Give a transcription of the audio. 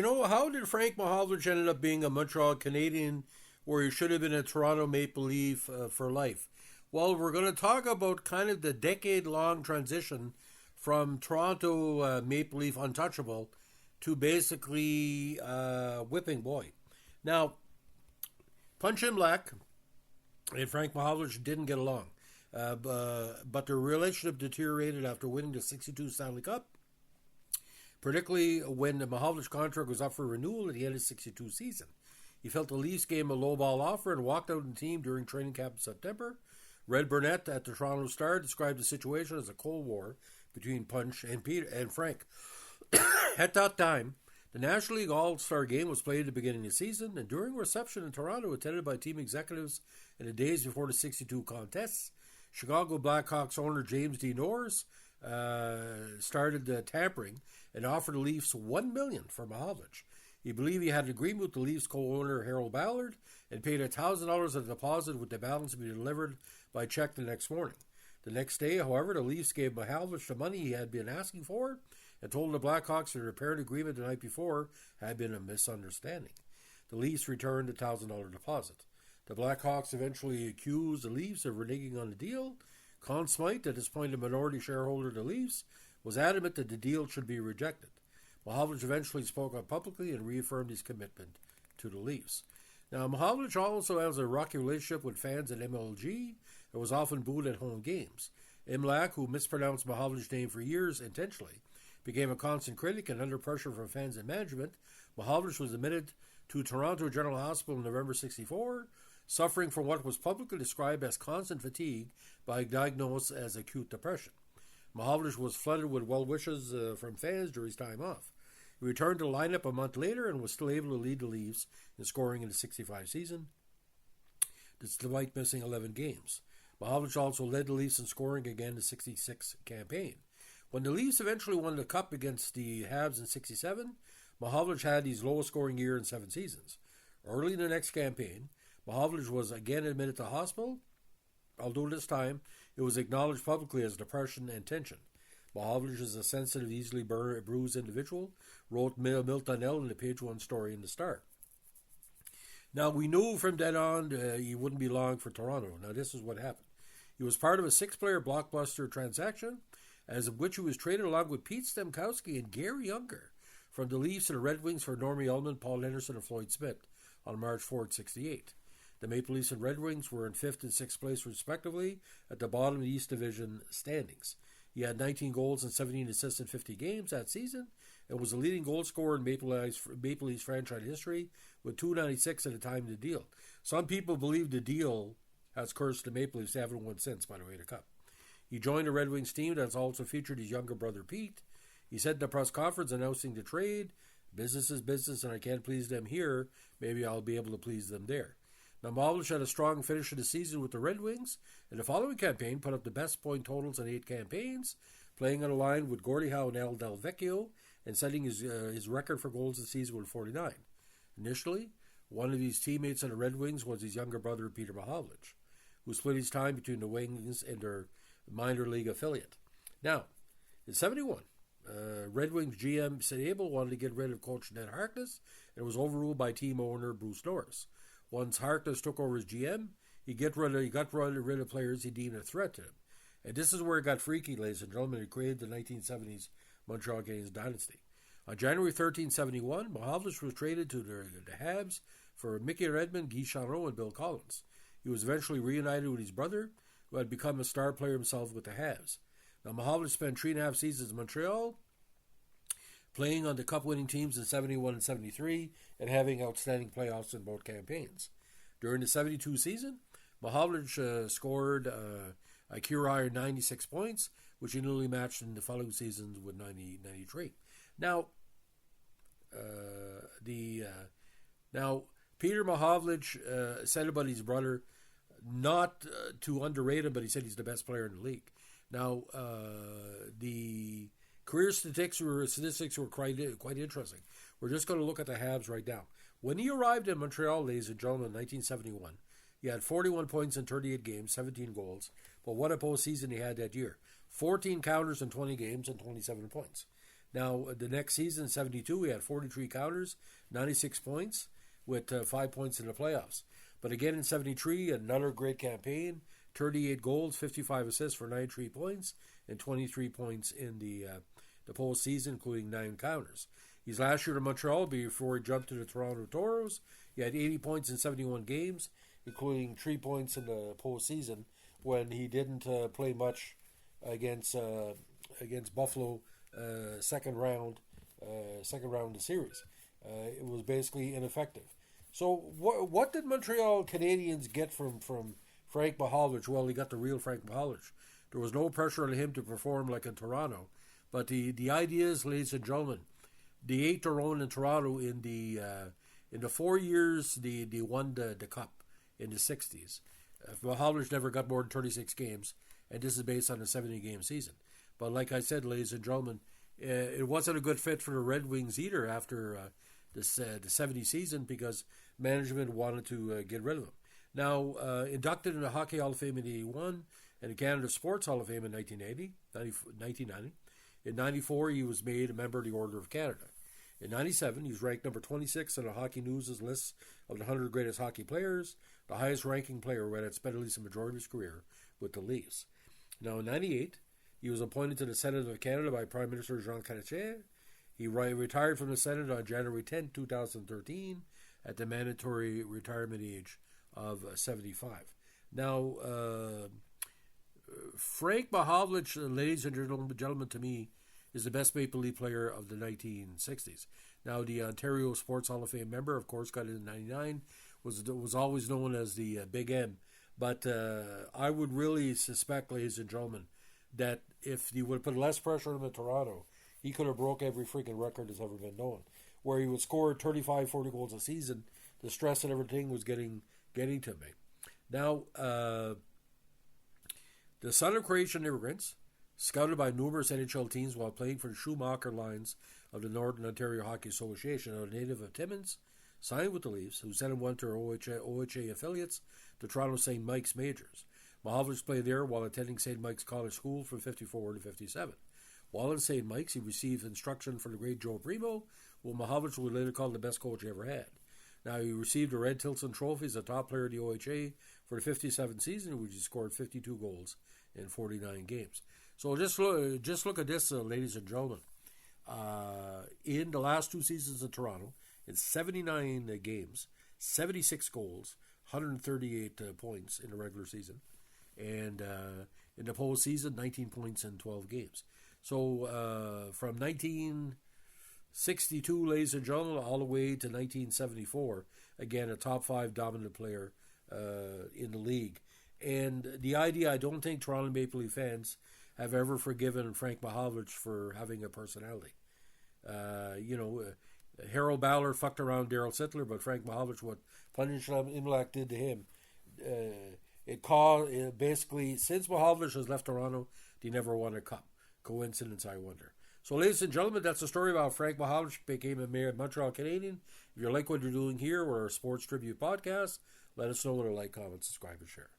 How did Frank Mahovlich ended up being a Montreal Canadien where he should have been a Toronto Maple Leaf for life? Well, we're going to talk about kind of the decade-long transition from Toronto Maple Leaf untouchable to basically whipping boy. Now, Punch Imlach and Frank Mahovlich didn't get along, but their relationship deteriorated after winning the '62 Stanley Cup, particularly when the Mahovlich contract was up for renewal at the end of the '62 season. He felt the Leafs gave him a low-ball offer and walked out of the team during training camp in September. Red Burnett at the Toronto Star described the situation as a Cold War between Punch and Frank. At that time, the National League All-Star Game was played at the beginning of the season, and during a reception in Toronto attended by team executives in the days before the '62 contests, Chicago Blackhawks owner James D. Norris started tampering and offered the Leafs $1 million for Mahovlich. He believed he had an agreement with the Leafs co-owner Harold Ballard and paid $1,000 as a deposit with the balance to be delivered by check the next morning. The next day, however, the Leafs gave Mahovlich the money he had been asking for and told the Blackhawks that the repaired agreement the night before had been a misunderstanding. The Leafs returned the $1,000 deposit. The Blackhawks eventually accused the Leafs of reneging on the deal. Conn Smythe, at this point a minority shareholder of the Leafs, was adamant that the deal should be rejected. Mahovlich eventually spoke up publicly and reaffirmed his commitment to the Leafs. Now, Mahovlich also has a rocky relationship with fans at MLG and was often booed at home games. Imlach, who mispronounced Mahovlich's name for years intentionally, became a constant critic, and under pressure from fans and management, Mahovlich was admitted to Toronto General Hospital in November '64, suffering from what was publicly described as constant fatigue by diagnosed as acute depression. Mahovlich was flooded with well wishes from fans during his time off. He returned to the lineup a month later and was still able to lead the Leafs in scoring in the '65 season, despite missing 11 games. Mahovlich also led the Leafs in scoring again in the '66 campaign. When the Leafs eventually won the Cup against the Habs in '67, Mahovlich had his lowest scoring year in 7 seasons. Early in the next campaign, Mahovlich was again admitted to hospital, although this time it was acknowledged publicly as depression and tension. Mahovlich is a sensitive, easily bruised individual, wrote Milt Donnell in the page 1 story in the Star. Now, we knew from then on he wouldn't be long for Toronto. Now, this is what happened. He was part of a 6-player blockbuster transaction, as of which he was traded along with Pete Stemkowski and Gary Younger from the Leafs to the Red Wings for Normie Ullman, Paul Henderson, and Floyd Smith on March 4, '68. The Maple Leafs and Red Wings were in 5th and 6th place, respectively, at the bottom of the East Division standings. He had 19 goals and 17 assists in 50 games that season and was the leading goal scorer in Maple Leafs franchise history with .296 at the time of the deal. Some people believe the deal has cursed the Maple Leafs. They haven't won since, by the way, the Cup. He joined the Red Wings team that's also featured his younger brother Pete. He said in the press conference announcing the trade, "Business is business and I can't please them here. Maybe I'll be able to please them there." Now, Mahovlich had a strong finish of the season with the Red Wings, and the following campaign put up the best point totals in 8 campaigns, playing on a line with Gordie Howe and Al Del Vecchio, and setting his record for goals this season with 49. Initially, one of his teammates on the Red Wings was his younger brother, Peter Mahovlich, who split his time between the Wings and their minor league affiliate. Now, in '71, Red Wings GM Sid Abel wanted to get rid of coach Ned Harkness, and was overruled by team owner Bruce Norris. Once Harkness took over as GM, he got rid of players he deemed a threat to him. And this is where it got freaky, ladies and gentlemen. It created the 1970s Montreal Canadiens dynasty. On January 13, '71, Mahovlich was traded to the Habs for Mickey Redmond, Guy Charron, and Bill Collins. He was eventually reunited with his brother, who had become a star player himself with the Habs. Now, Mahovlich spent 3.5 seasons in Montreal, playing on the Cup-winning teams in '71 and '73, and having outstanding playoffs in both campaigns. During the '72 season, Mahovlich scored a career 96 points, which he nearly matched in the following seasons with 93. Now, Peter Mahovlich said about his brother, not to underrate him, but he said he's the best player in the league. Now, the career statistics were quite interesting. We're just going to look at the Habs right now. When he arrived in Montreal, ladies and gentlemen, in 1971, he had 41 points in 38 games, 17 goals. But what a postseason he had that year. 14 counters in 20 games and 27 points. Now, the next season, 72, he had 43 counters, 96 points, with 5 points in the playoffs. But again in 73, another great campaign, 38 goals, 55 assists for 93 points, and 23 points in the postseason, including 9 counters. His last year in Montreal, before he jumped to the Toronto Toros, he had 80 points in 71 games, including 3 points in the postseason when he didn't play much against Buffalo second round of the series. It was basically ineffective. So what did Montreal Canadiens get from Frank Mahovlich? Well, he got the real Frank Mahovlich. There was no pressure on him to perform like in Toronto. But the idea is, ladies and gentlemen, they ate their own in Toronto in the 4 years they won the cup in the 60s. Mahovlich never got more than 36 games, and this is based on a 70-game season. But like I said, ladies and gentlemen, it wasn't a good fit for the Red Wings either after the 70 season, because management wanted to get rid of him. Now, inducted in the Hockey Hall of Fame in 81 and the Canada Sports Hall of Fame in 1990. In 94, he was made a member of the Order of Canada. In 97, he was ranked number 26 on the Hockey News' list of the 100 greatest hockey players, the highest ranking player who had spent at least a majority of his career with the Leafs. Now, in 98, he was appointed to the Senate of Canada by Prime Minister Jean Chrétien. He retired from the Senate on January 10, 2013, at the mandatory retirement age of 75. Now, Frank Mahovlich, ladies and gentlemen, to me, is the best Maple Leaf player of the 1960s. Now, the Ontario Sports Hall of Fame member, of course, got it in 99, was always known as the Big M. But I would really suspect, ladies and gentlemen, that if you would put less pressure on him in Toronto, he could have broke every freaking record that's ever been known, where he would score 35, 40 goals a season. The stress and everything was getting to me. Now, the son of Croatian immigrants, scouted by numerous NHL teams while playing for the Schumacher Lions of the Northern Ontario Hockey Association, a native of Timmins, signed with the Leafs, who sent him one to OHA affiliates, the Toronto St. Mike's Majors. Mahovlich played there while attending St. Mike's College School from 54 to 57. While in St. Mike's, he received instruction from the great Joe Primo, who Mahovlich would later call the best coach he ever had. Now, he received a Red Tilson Trophy as a top player of the OHA for the 57 season, in which he scored 52 goals in 49 games. So just look at this, ladies and gentlemen. In the last 2 seasons in Toronto, in 79 games, 76 goals, 138 points in the regular season, and in the postseason, 19 points in 12 games. So from 1962, ladies and gentlemen, all the way to 1974, again, a top 5 dominant player in the league. And the idea, I don't think Toronto Maple Leaf fans have ever forgiven Frank Mahovlich for having a personality. Harold Ballard fucked around Daryl Sittler, but Frank Mahovlich, what Plunge Imlach did to him, basically, since Mahovlich has left Toronto, they never won a cup. Coincidence, I wonder. So, ladies and gentlemen, that's the story about Frank Mahovlich became a Montreal Canadien. If you like what you're doing here or our Sports Tribute podcast, let us know with a like, comment, subscribe, and share.